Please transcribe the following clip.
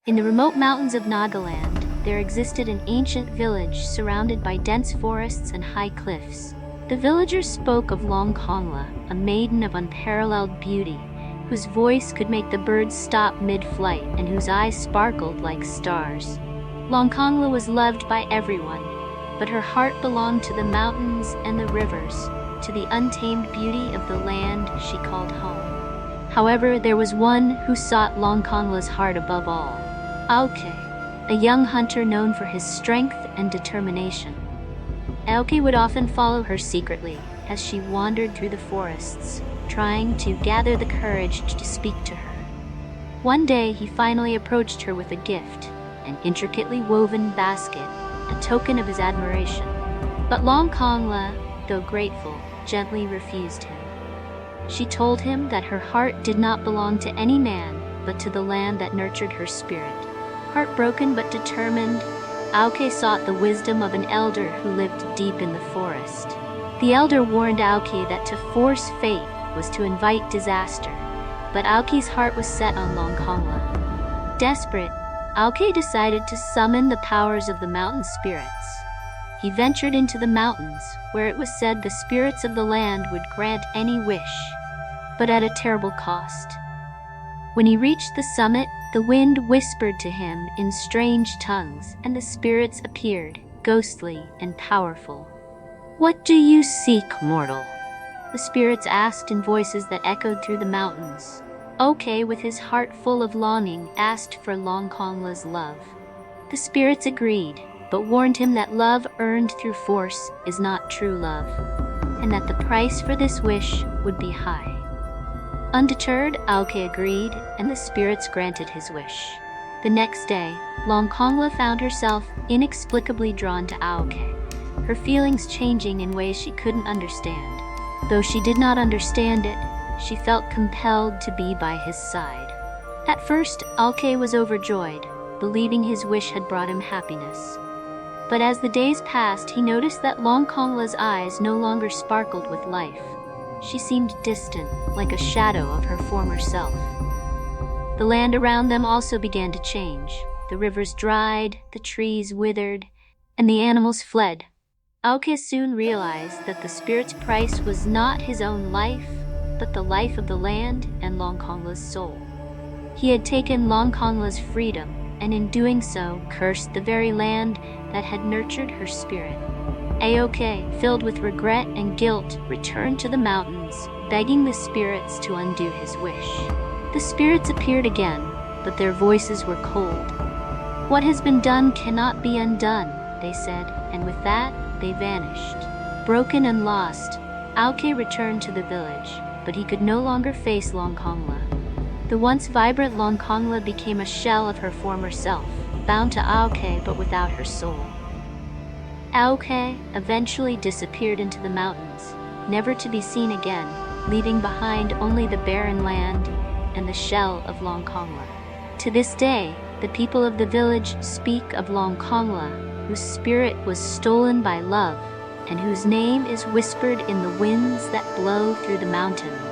In the remote mountains of Nagaland, there existed an ancient village surrounded by dense forests and high cliffs. The villagers spoke of Longkongla, a maiden of unparalleled beauty, whose voice could make the birds stop mid-flight and whose eyes sparkled like stars. Longkongla was loved by everyone, but her heart belonged to the mountains and the rivers, to the untamed beauty of the land she called home. However, there was one who sought Longkongla's heart above all. Aokhe, a young hunter known for his strength and determination. Aokhe would often follow her secretly as she wandered through the forests, trying to gather the courage to speak to her. One day, he finally approached her with a gift, an intricately woven basket, a token of his admiration. But Longkongla, though grateful, gently refused him. She told him that her heart did not belong to any man, but to the land that nurtured her spirit. Heartbroken but determined, Aokhe sought the wisdom of an elder who lived deep in the forest. The elder warned Aokhe that to force fate was to invite disaster, but Aokhe's heart was set on Longkongla. Desperate, Aokhe decided to summon the powers of the mountain spirits. He ventured into the mountains, where it was said the spirits of the land would grant any wish, but at a terrible cost. When he reached the summit, the wind whispered to him in strange tongues, and the spirits appeared, ghostly and powerful. "What do you seek, mortal?" the spirits asked in voices that echoed through the mountains. Aokhe, with his heart full of longing, asked for Longkongla's love. The spirits agreed, but warned him that love earned through force is not true love, and that the price for this wish would be high. Undeterred, Aokhe agreed, and the spirits granted his wish. The next day, Longkongla found herself inexplicably drawn to Aokhe, her feelings changing in ways she couldn't understand. Though she did not understand it, she felt compelled to be by his side. At first, Aokhe was overjoyed, believing his wish had brought him happiness. But as the days passed, he noticed that Longkongla's eyes no longer sparkled with life. She seemed distant, like a shadow of her former self. The land around them also began to change. The rivers dried, the trees withered, and the animals fled. Aokhe soon realized that the spirit's price was not his own life, but the life of the land and Longkongla's soul. He had taken Longkongla's freedom, and in doing so, cursed the very land that had nurtured her spirit. Aokhe, filled with regret and guilt, returned to the mountains, begging the spirits to undo his wish. The spirits appeared again, but their voices were cold. "What has been done cannot be undone," they said, and with that, they vanished. Broken and lost, Aokhe returned to the village, but he could no longer face Longkongla. The once vibrant Longkongla became a shell of her former self, bound to Aokhe but without her soul. Aokhe eventually disappeared into the mountains, never to be seen again, leaving behind only the barren land and the shell of Longkongla. To this day, the people of the village speak of Longkongla, whose spirit was stolen by love, and whose name is whispered in the winds that blow through the mountains.